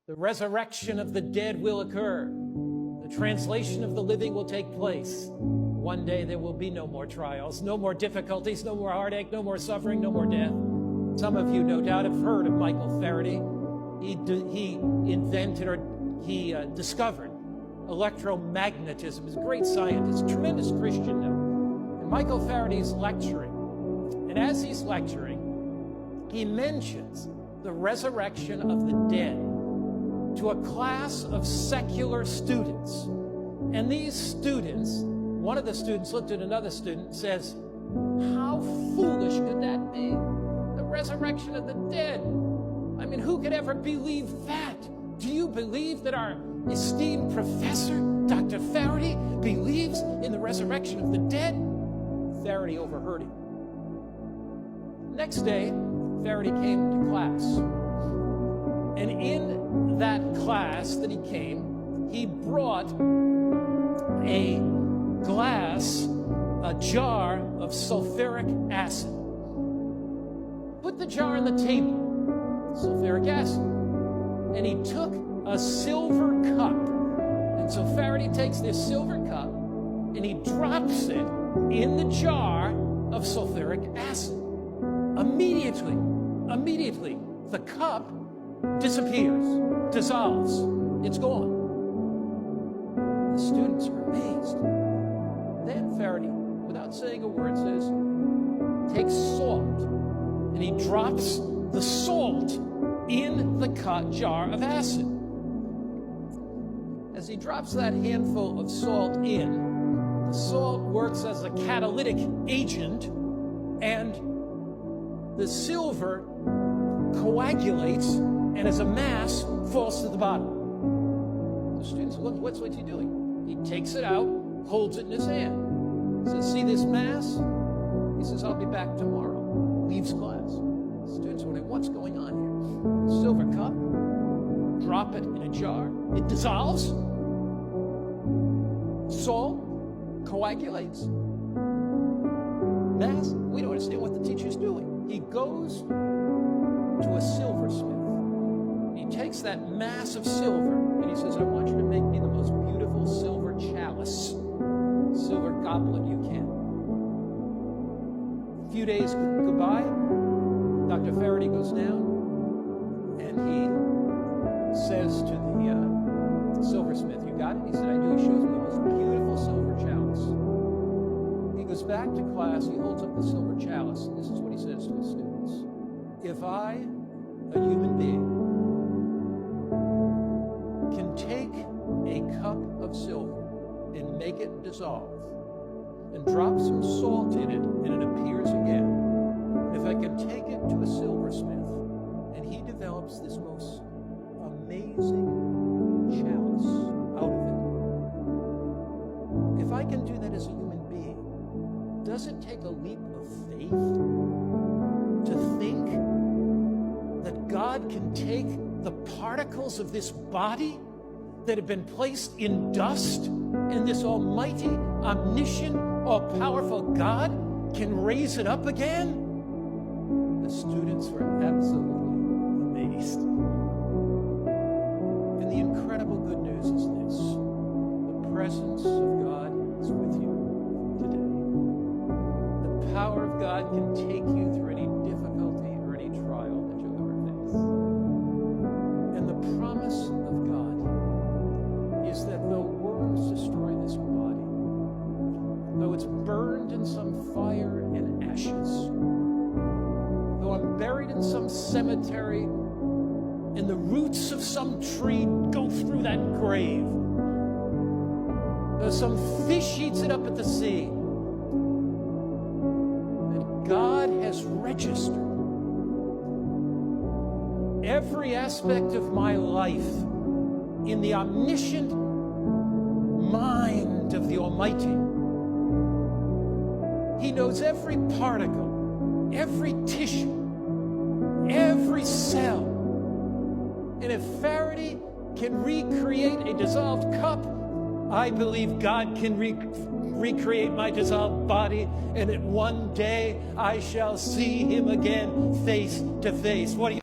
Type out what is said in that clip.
The resurrection of the dead will occur. The translation of the living will take place. One day there will be no more trials, no more difficulties, no more heartache, no more suffering, no more death. Some of you no doubt have heard of Michael Faraday. He invented or he discovered electromagnetism. He's a great scientist, tremendous Christian now. And Michael Faraday's lecturing. And as he's lecturing, he mentions the resurrection of the dead to a class of secular students. And these students, one of the students looked at another student and says, how foolish could that be? The resurrection of the dead. I mean, who could ever believe that? Do you believe that our esteemed professor, Dr. Faraday, believes in the resurrection of the dead? Faraday overheard him. Next day, Faraday came to class. And in that class that he came, he brought a glass, a jar of sulfuric acid. Put the jar on the table, sulfuric acid. And he took a silver cup. And so Faraday takes this silver cup and he drops it in the jar of sulfuric acid. Immediately, the cup disappears, dissolves, it's gone. The students are amazed. Then Faraday, without saying a word, says, take salt, and he drops the salt in the jar of acid. As he drops that handful of salt in, the salt works as a catalytic agent, and the silver coagulates and as a mass falls to the bottom. The students look, what's he doing? He takes it out, holds it in his hand. He says, see this mass? He says, I'll be back tomorrow. Leaves class. The students are wondering, what's going on here? Silver cup, drop it in a jar, it dissolves, salt coagulates, mass. We don't understand what the teacher's doing. He goes to a silversmith. He takes that mass of silver and he says, I want you to make me the most beautiful silver chalice, silver goblet you can. A few days go by, Dr. Faraday goes down and he says to the silversmith, you got it? He said, I do. He shows me the most beautiful silver chalice. He goes back to class, he holds up the silver chalice, and this is what he says to his students. If I, a human being, can take a cup of silver and make it dissolve and drop some salt in it and it appears again, if I can take it to a silversmith and he develops this most amazing chalice out of it, if I can do that as a human being, does it take a leap of faith to think that God can take the particles of this body that have been placed in dust, and this almighty, omniscient, all-powerful God can raise it up again? The students were absolutely amazed. And the incredible good news is this: the presence of God is with you today. The power of God can take you through any difficulty or any trial that you'll ever face. And the promise of God is that though worms destroy this body, though it's burned in some fire and ashes, though I'm buried in some cemetery and the roots of some tree go through that grave, though some fish eats it up at the sea, that God has registered every aspect of my life in the omniscient mind of the Almighty. He knows every particle, every tissue, every cell. And if Faraday can recreate a dissolved cup, I believe God can recreate my dissolved body, and that one day I shall see him again face to face. What do you